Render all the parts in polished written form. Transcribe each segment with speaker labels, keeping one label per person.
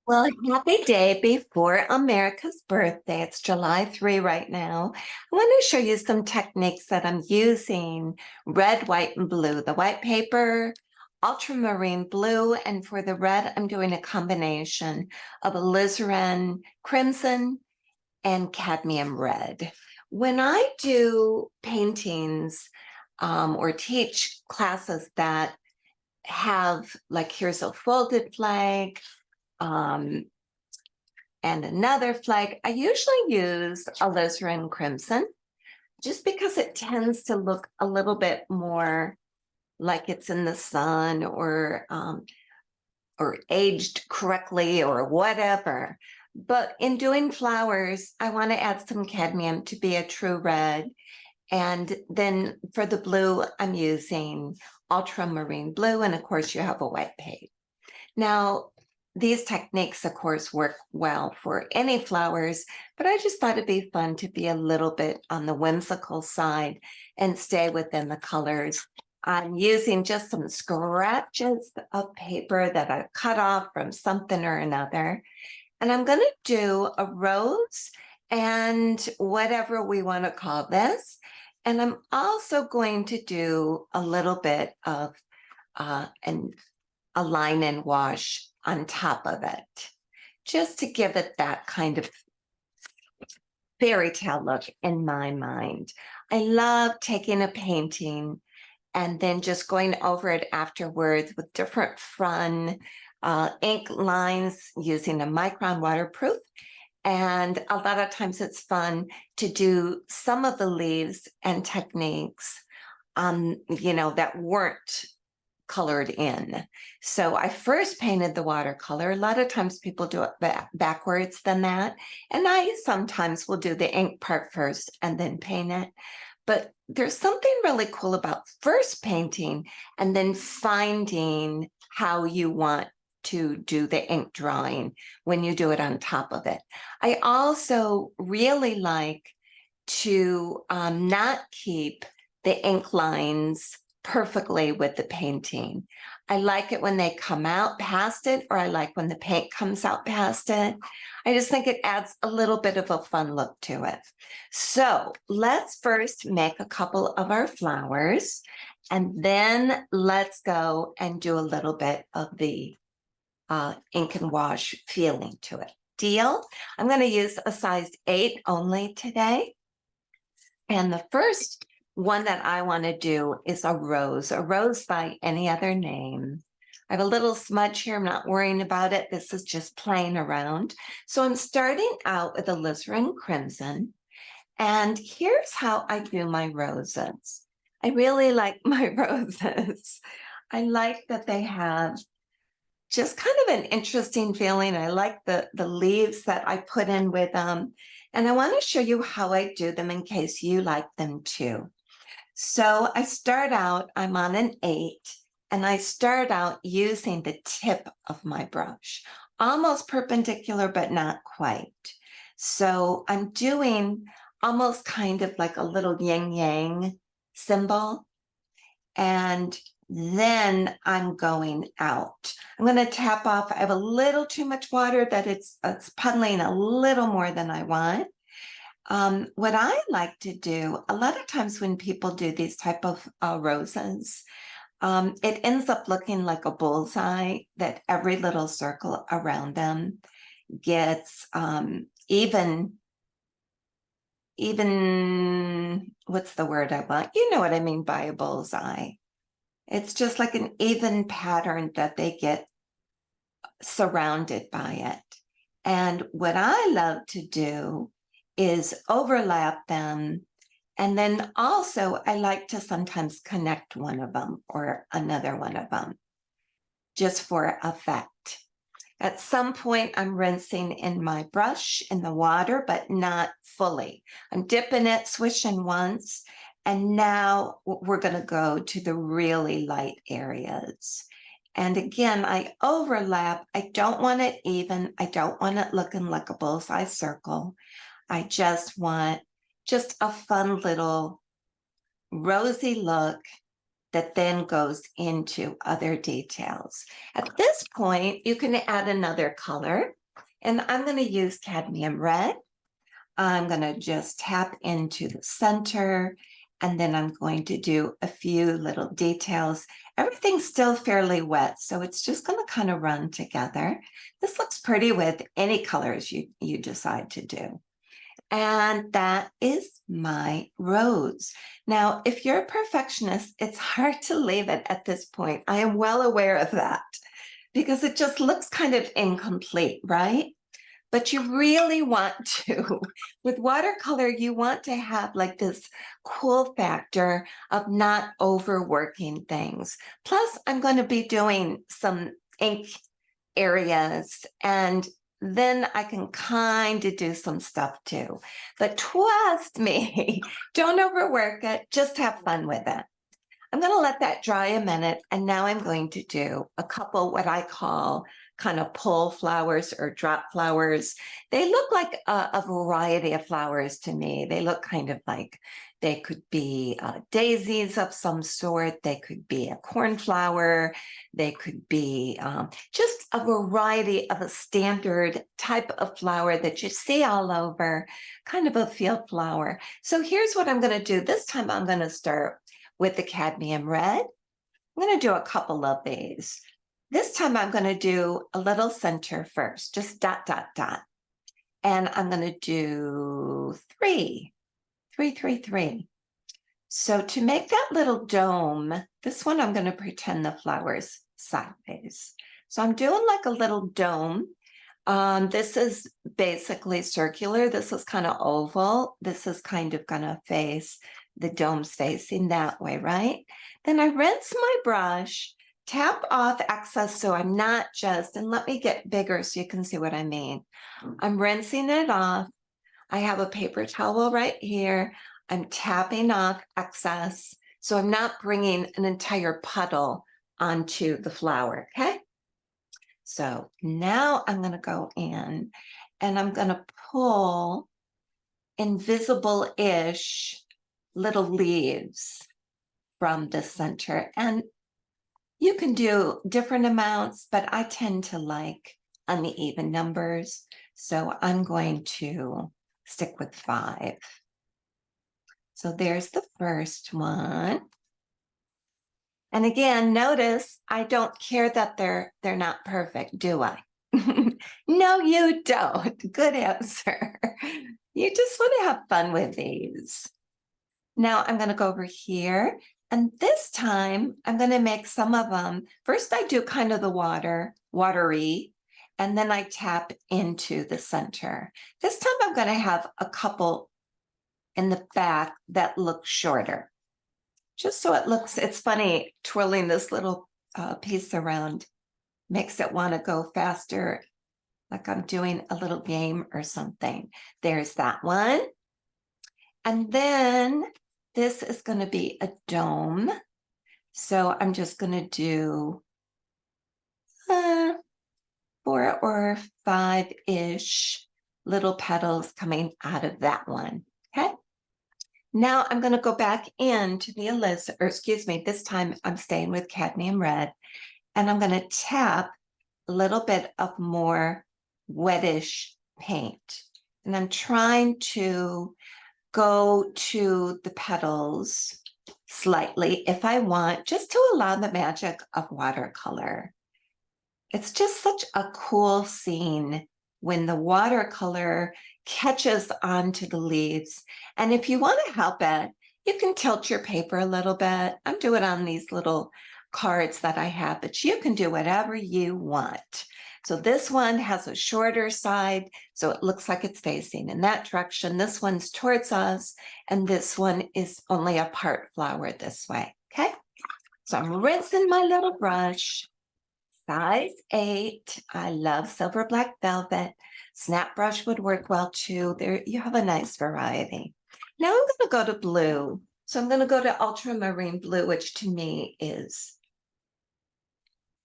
Speaker 1: Well, happy day before America's birthday. It's July 3 right now. I want to show you some techniques that I'm using: red, white, and blue. The white paper, ultramarine blue, and for the red, I'm doing a combination of alizarin crimson and cadmium red. When I do paintings or teach classes that have, like, here's a folded flag, um, and another flag, I usually use alizarin crimson just because it tends to look a little bit more like it's in the sun or aged correctly or whatever. But in doing flowers, I want to add some cadmium to be a true red. And then for the blue, I'm using ultramarine blue. And of course, you have a white paint. Now, these techniques, of course, work well for any flowers, but I just thought it'd be fun to be a little bit on the whimsical side and stay within the colors. I'm using just some scratches of paper that I cut off from something or another. And I'm going to do a rose and whatever we want to call this. And I'm also going to do a little bit of a line and wash on top of it, just to give it that kind of fairy tale look in my mind. I love taking a painting and then just going over it afterwards with different fun ink lines using a micron waterproof. And a lot of times it's fun to do some of the leaves and techniques, that weren't colored in. So I first painted the watercolor. A lot of times people do it backwards than that. And I sometimes will do the ink part first and then paint it. But there's something really cool about first painting and then finding how you want to do the ink drawing when you do it on top of it. I also really like to not keep the ink lines perfectly with the painting. I like it when they come out past it, or I like when the paint comes out past it. I just think it adds a little bit of a fun look to it. So let's first make a couple of our flowers, and then let's go and do a little bit of the ink and wash feeling to it. Deal? I'm going to use a size 8 only today. And the first one that I want to do is a rose by any other name. I have a little smudge here. I'm not worrying about it. This is just playing around. So I'm starting out with alizarin crimson. And here's how I do my roses. I really like my roses. I like that they have just kind of an interesting feeling. I like the leaves that I put in with them. And I want to show you how I do them in case you like them too. So I start out, I'm on an 8, and I start out using the tip of my brush, almost perpendicular, but not quite. So I'm doing almost kind of like a little yin-yang symbol. And then I'm going out. I'm going to tap off. I have a little too much water that it's puddling a little more than I want. What I like to do, a lot of times when people do these type of roses, it ends up looking like a bullseye, that every little circle around them gets even, what's the word I want? You know what I mean by a bullseye. It's just like an even pattern that they get surrounded by it. And what I love to do is overlap them. And then also I like to sometimes connect one of them or another one of them just for effect. At some point, I'm rinsing in my brush in the water, but not fully. I'm dipping it, swishing once, and now we're going to go to the really light areas. And again, I overlap. I don't want it even. I don't want it looking like a bullseye circle. I just want just a fun little rosy look that then goes into other details. At this point, you can add another color, and I'm going to use cadmium red. I'm going to just tap into the center, and then I'm going to do a few little details. Everything's still fairly wet, so it's just going to kind of run together. This looks pretty with any colors you decide to do. And that is my rose. Now, if you're a perfectionist, it's hard to leave it at this point. I am well aware of that because it just looks kind of incomplete, right? But you really want to, with watercolor, you want to have like this cool factor of not overworking things. Plus, I'm going to be doing some ink areas, and then I can kind of do some stuff too. But trust me, don't overwork it, just have fun with it. I'm going to let that dry a minute, and now I'm going to do a couple what I call kind of pull flowers or drop flowers. They look like a variety of flowers to me. They look kind of like they could be daisies of some sort. They could be a cornflower. They could be just a variety of a standard type of flower that you see all over, kind of a field flower. So here's what I'm going to do. This time I'm going to start with the cadmium red. I'm going to do a couple of these. This time I'm going to do a little center first, just dot, dot, dot. And I'm going to do three. So to make that little dome, this one I'm going to pretend the flower's sideways. So I'm doing like a little dome. This is basically circular. This is kind of oval. This is kind of going to face, the dome's facing that way, right? Then I rinse my brush, tap off excess so I'm not just, and let me get bigger so you can see what I mean. I'm rinsing it off. I have a paper towel right here. I'm tapping off excess so I'm not bringing an entire puddle onto the flower, okay? So now I'm going to go in and I'm going to pull invisible-ish little leaves from the center. And you can do different amounts, but I tend to like uneven numbers. So I'm going to stick with 5. So there's the first one. And again, notice I don't care that they're not perfect, do I? No, you don't. Good answer. You just want to have fun with these. Now I'm going to go over here, and this time I'm going to make some of them. First, I do kind of the watery, and then I tap into the center. This time I'm going to have a couple in the back that look shorter. Just so it looks, it's funny, twirling this little piece around makes it want to go faster, like I'm doing a little game or something. There's that one. And then this is going to be a dome. So I'm just going to do 4 or 5-ish little petals coming out of that one. Okay. Now I'm going to go back into the alizarin, or excuse me, this time I'm staying with cadmium red, and I'm going to tap a little bit of more wettish paint. And I'm trying to go to the petals slightly if I want, just to allow the magic of watercolor. It's just such a cool scene when the watercolor catches onto the leaves. And if you want to help it, you can tilt your paper a little bit. I'm doing it on these little cards that I have, but you can do whatever you want. So this one has a shorter side, so it looks like it's facing in that direction. This one's towards us, and this one is only a part flower this way, okay? So I'm rinsing my little brush, size 8. I love silver black velvet. Snap brush would work well too. There you have a nice variety. Now I'm going to go to blue. So I'm going to go to ultramarine blue, which to me is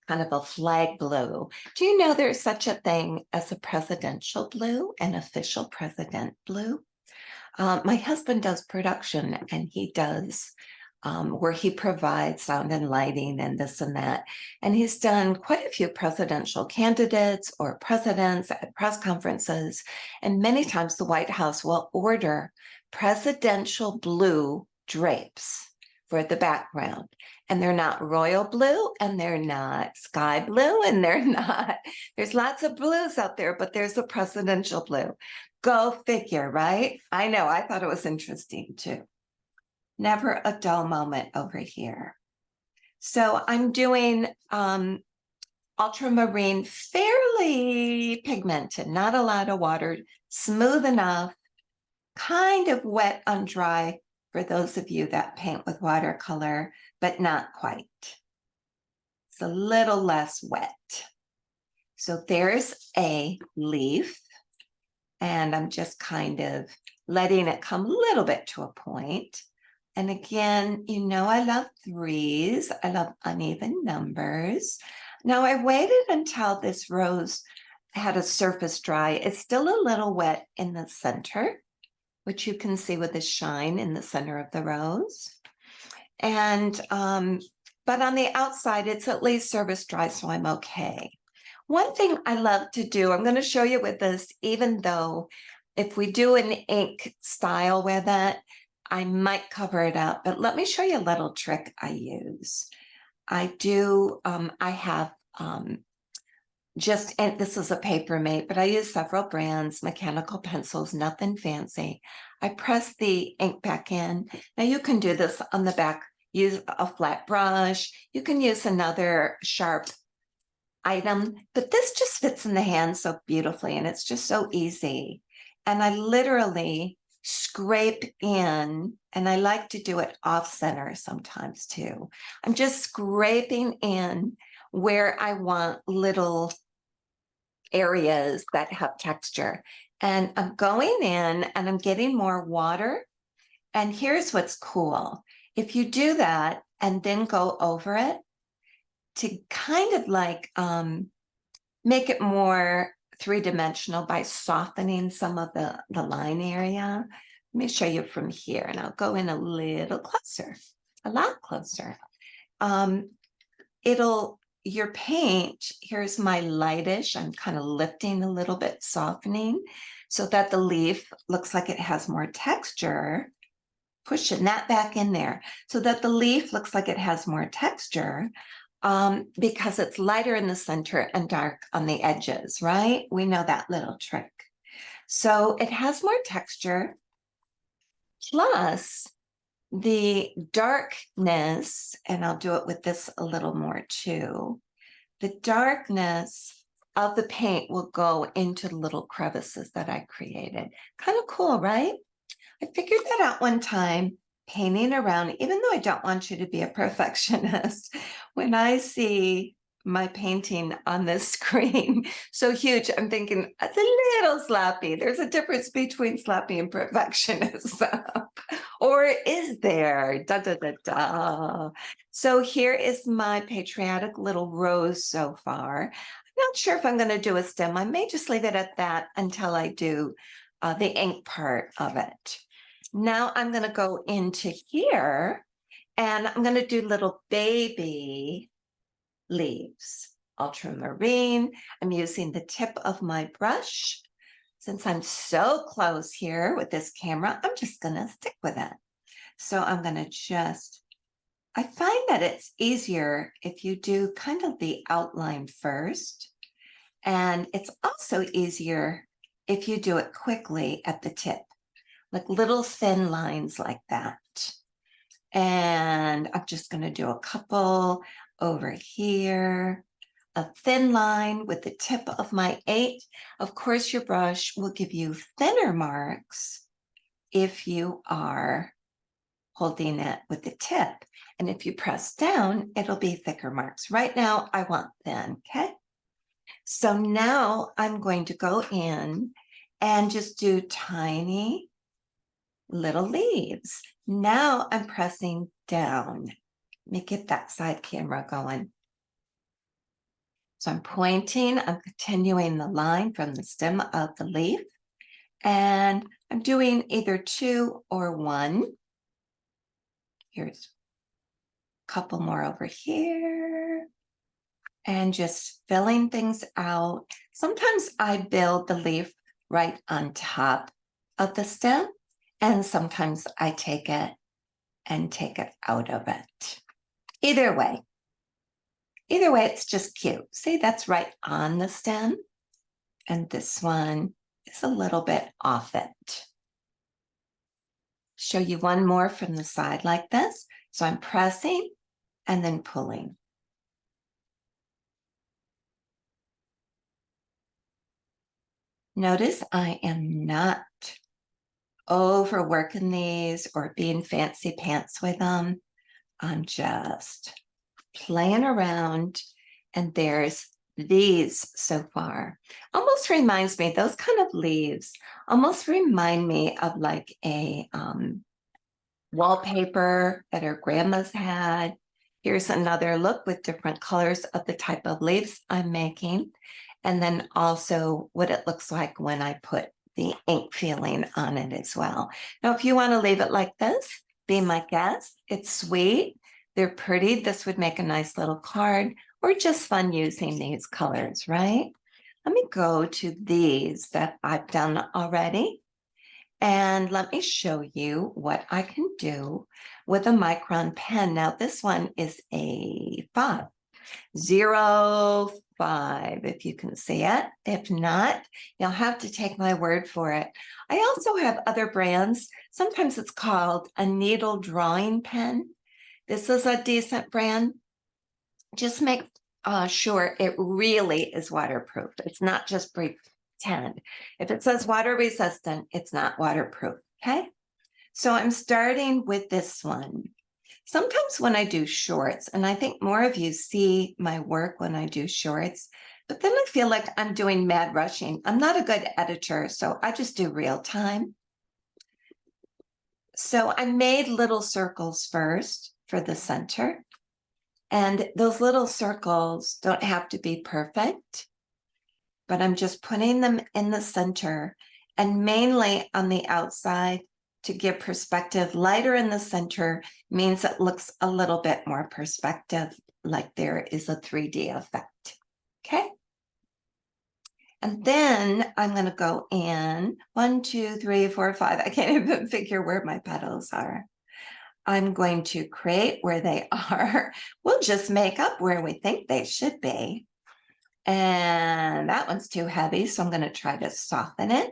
Speaker 1: kind of a flag blue. Do you know there's such a thing as a presidential blue, an official president blue? My husband does production, and he does where he provides sound and lighting and this and that. And he's done quite a few presidential candidates or presidents at press conferences. And many times the White House will order presidential blue drapes for the background. And they're not royal blue, and they're not sky blue, and they're not, there's lots of blues out there, but there's a presidential blue. Go figure, right? I know, I thought it was interesting too. Never a dull moment over here. So I'm doing ultramarine, fairly pigmented, not a lot of water, smooth enough, kind of wet on dry for those of you that paint with watercolor, but not quite. It's a little less wet. So there's a leaf, and I'm just kind of letting it come a little bit to a point. And again, you know, I love threes. I love uneven numbers. Now I waited until this rose had a surface dry. It's still a little wet in the center, which you can see with the shine in the center of the rose. And, but on the outside, it's at least surface dry, so I'm okay. One thing I love to do, I'm going to show you with this, even though if we do an ink style with it, I might cover it up, but let me show you a little trick I use. I have and this is a paper mate, but I use several brands, mechanical pencils, nothing fancy. I press the ink back in. Now you can do this on the back, use a flat brush. You can use another sharp item, but this just fits in the hand so beautifully, and it's just so easy. And I literally scrape in, and I like to do it off center sometimes too. I'm just scraping in where I want little areas that have texture. And I'm going in and I'm getting more water. And here's what's cool. If you do that and then go over it to kind of like make it more three-dimensional by softening some of the line area. Let me show you from here, and I'll go in a little closer, a lot closer. Your paint, here's my lightish, I'm kind of lifting a little bit, softening, so that the leaf looks like it has more texture, pushing that back in there, so that the leaf looks like it has more texture, because it's lighter in the center and dark on the edges, right? We know that little trick. So it has more texture, plus the darkness, and I'll do it with this a little more too, the darkness of the paint will go into the little crevices that I created. Kind of cool, right? I figured that out one time, painting around, even though I don't want you to be a perfectionist, when I see my painting on this screen so huge, I'm thinking, it's a little sloppy. There's a difference between sloppy and perfectionism. Or is there? Da, da, da, da. So here is my patriotic little rose so far. I'm not sure if I'm going to do a stem. I may just leave it at that until I do the ink part of it. Now I'm going to go into here, and I'm going to do little baby leaves, ultramarine. I'm using the tip of my brush. Since I'm so close here with this camera, I'm just going to stick with it. So I'm going to I find that it's easier if you do kind of the outline first. And it's also easier if you do it quickly at the tip, like little thin lines like that. And I'm just going to do a couple over here, a thin line with the tip of my 8. Of course, your brush will give you thinner marks if you are holding it with the tip. And if you press down, it'll be thicker marks. Right now, I want thin, okay? So now I'm going to go in and just do tiny little leaves. Now I'm pressing down. Let me get that side camera going. So I'm pointing, I'm continuing the line from the stem of the leaf, and I'm doing either 2 or 1. Here's couple more over here. And just filling things out. Sometimes I build the leaf right on top of the stem, and sometimes I take it and take it out of it. Either way, it's just cute. See, that's right on the stem, and this one is a little bit off it. Show you one more from the side like this. So I'm pressing and then pulling. Notice I am not overworking these or being fancy pants with them. I'm just playing around, and there's these so far. Almost reminds me, those kind of leaves almost remind me of like a wallpaper that our grandmas had. Here's another look with different colors of the type of leaves I'm making. And then also what it looks like when I put the ink feeling on it as well. Now, if you want to leave it like this, be my guest. It's sweet. They're pretty. This would make a nice little card, or just fun using these colors, right? Let me go to these that I've done already. And let me show you what I can do with a micron pen. Now, this one is a 505, if you can see it. If not, you'll have to take my word for it. I also have other brands. Sometimes it's called a needle drawing pen. This is a decent brand. Just make sure it really is waterproof. It's not just pretend. If it says water resistant, it's not waterproof, okay? So I'm starting with this one. Sometimes when I do shorts, and I think more of you see my work when I do shorts, but then I feel like I'm doing mad rushing. I'm not a good editor, so I just do real time. So I made little circles first for the center. And those little circles don't have to be perfect, but I'm just putting them in the center and mainly on the outside to give perspective. Lighter in the center means it looks a little bit more perspective, like there is a 3D effect, okay? And then I'm gonna go in 1, 2, 3, 4, 5. I can't even figure where my petals are. I'm going to create where they are. We'll just make up where we think they should be. And that one's too heavy, so I'm going to try to soften it.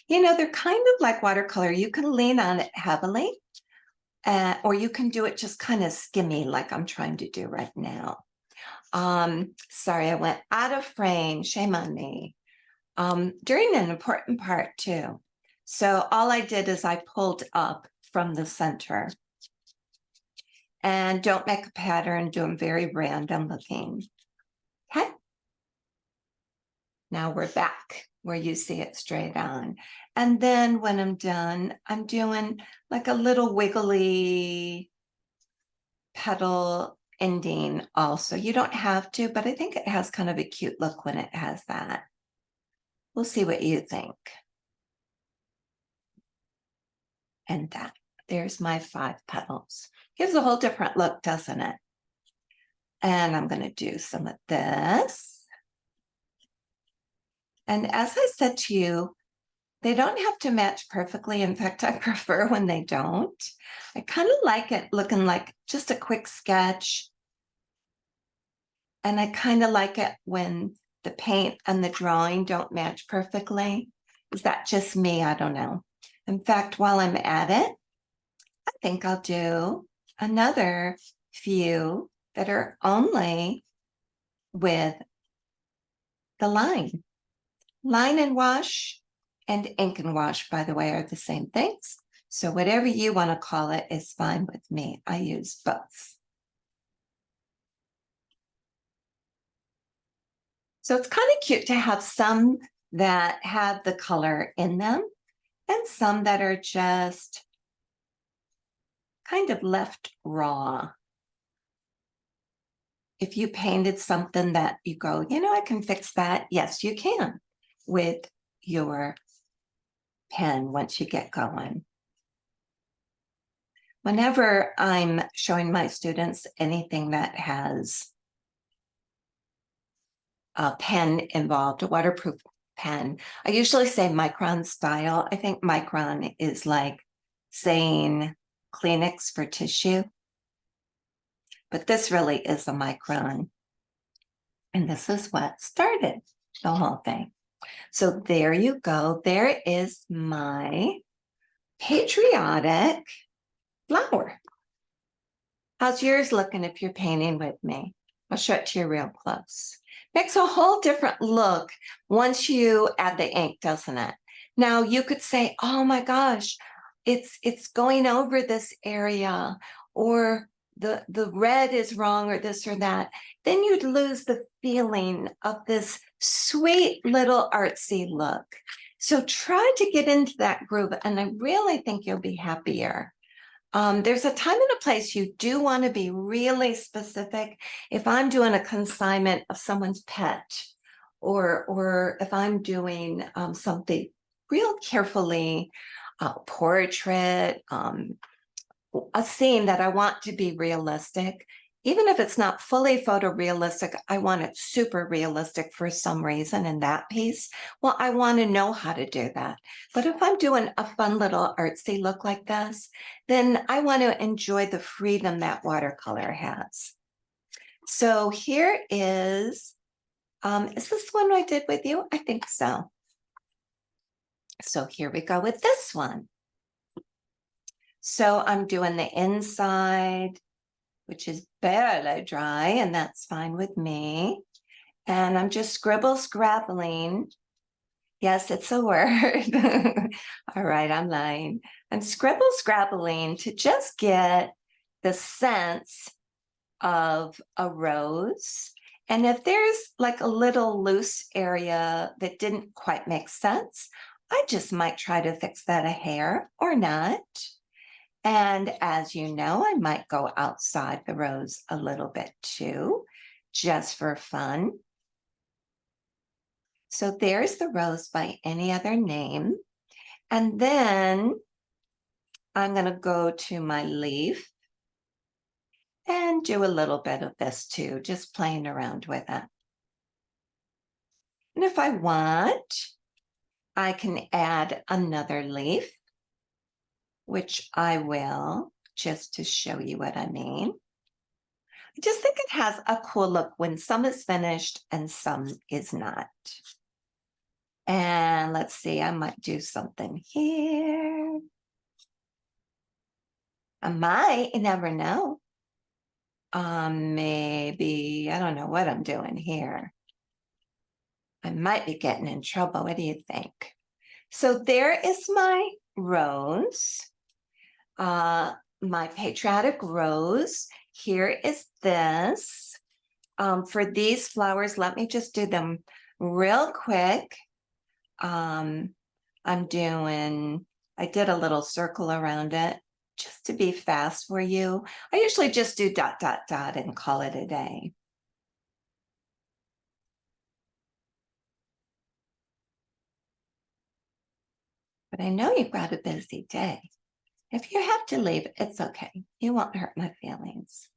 Speaker 1: You know, they're kind of like watercolor. You can lean on it heavily, or you can do it just kind of skimmy like I'm trying to do right now. Sorry, I went out of frame. Shame on me. During an important part too. So all I did is I pulled up from the center. And don't make a pattern, do them very random looking. Okay. Now we're back where you see it straight on. And then when I'm done, I'm doing like a little wiggly petal ending also. You don't have to, but I think it has kind of a cute look when it has that. We'll see what you think. And that, there's my 5 petals. Gives a whole different look, doesn't it? And I'm going to do some of this. And as I said to you, they don't have to match perfectly. In fact, I prefer when they don't. I kind of like it looking like just a quick sketch. And I kind of like it when the paint and the drawing don't match perfectly. Is that just me? I don't know. In fact, while I'm at it, I think I'll do another few that are only with the line. Line and wash and ink and wash, by the way, are the same things. So whatever you want to call it is fine with me. I use both. So it's kind of cute to have some that have the color in them and some that are just kind of left raw. If you painted something that you go, you know, I can fix that. Yes, you can with your pen once you get going. Whenever I'm showing my students anything that has a pen involved, a waterproof pen, I usually say micron style. I think micron is like saying Kleenex for tissue, but this really is a micron. And this is what started the whole thing. So there you go. There is my patriotic flower. How's yours looking if you're painting with me? I'll show it to you real close. Makes a whole different look once you add the ink, doesn't it? Now you could say, oh my gosh, it's going over this area, or the red is wrong, or this or that. Then you'd lose the feeling of this sweet little artsy look. So try to get into that groove, and I really think you'll be happier. There's a time and a place you do want to be really specific. If I'm doing a consignment of someone's pet, or if I'm doing something real carefully, a portrait, a scene that I want to be realistic, even if it's not fully photorealistic, I want it super realistic for some reason in that piece. Well, I want to know how to do that. But if I'm doing a fun little artsy look like this, then I want to enjoy the freedom that watercolor has. So here is this one I did with you? I think so. So here we go with this one. So I'm doing the inside, which is barely dry, and that's fine with me. And I'm just scrabbling. Yes, it's a word. All right, I'm lying. I'm scrabbling to just get the sense of a rose. And if there's like a little loose area that didn't quite make sense, I just might try to fix that a hair or not. And as you know, I might go outside the rose a little bit too, just for fun. So there's the rose by any other name. And then I'm going to go to my leaf and do a little bit of this too, just playing around with it. And if I want, I can add another leaf, which I will, just to show you what I mean. I just think it has a cool look when some is finished and some is not. And let's see, I might do something here. I might, you never know. Maybe, I don't know what I'm doing here. I might be getting in trouble. What do you think? So there is my rose, my patriotic rose. Here is this. For these flowers, let me just do them real quick. I did a little circle around it just to be fast for you. I usually just do ... and call it a day. But I know you've got a busy day. If you have to leave, it's okay. You won't hurt my feelings.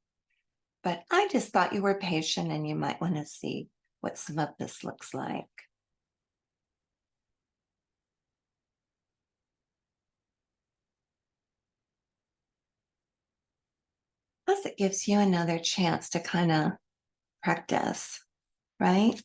Speaker 1: But I just thought you were patient and you might want to see what some of this looks like. Plus, it gives you another chance to kind of practice, right?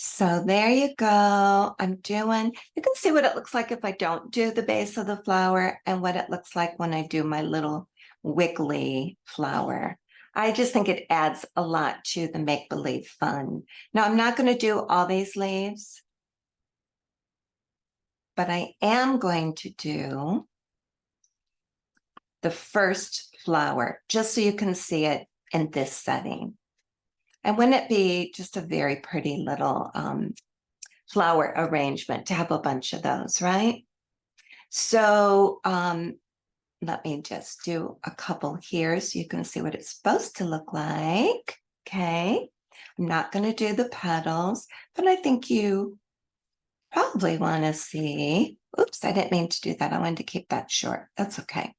Speaker 1: So there you go. You can see what it looks like if I don't do the base of the flower and what it looks like when I do my little wiggly flower. I just think it adds a lot to the make-believe fun. Now, I'm not going to do all these leaves, but I am going to do the first flower, just so you can see it in this setting. And wouldn't it be just a very pretty little flower arrangement to have a bunch of those, right? So let me just do a couple here so you can see what it's supposed to look like. Okay, I'm not going to do the petals, but I think you probably want to see. Oops, I didn't mean to do that. I wanted to keep that short. That's okay.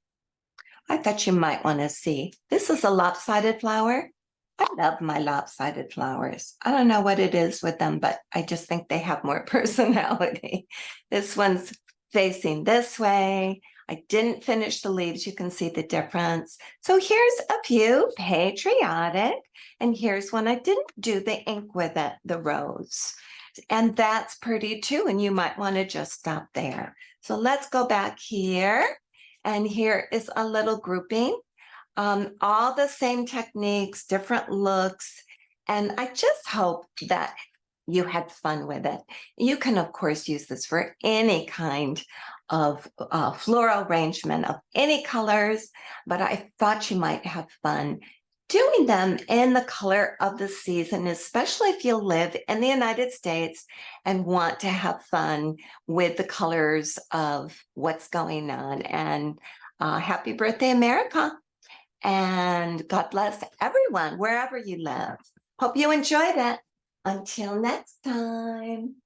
Speaker 1: I thought you might want to see. This is a lopsided flower. I love my lopsided flowers. I don't know what it is with them, but I just think they have more personality. This one's facing this way. I didn't finish the leaves. You can see the difference. So here's a few patriotic, and here's one I didn't do the ink with it, the rose. And that's pretty too, and you might want to just stop there. So let's go back here, and here is a little grouping. All the same techniques, different looks, and I just hope that you had fun with it. You can, of course, use this for any kind of floral arrangement of any colors, but I thought you might have fun doing them in the color of the season, especially if you live in the United States and want to have fun with the colors of what's going on. And happy birthday, America. And God bless everyone, wherever you live. Hope you enjoyed it. Until next time.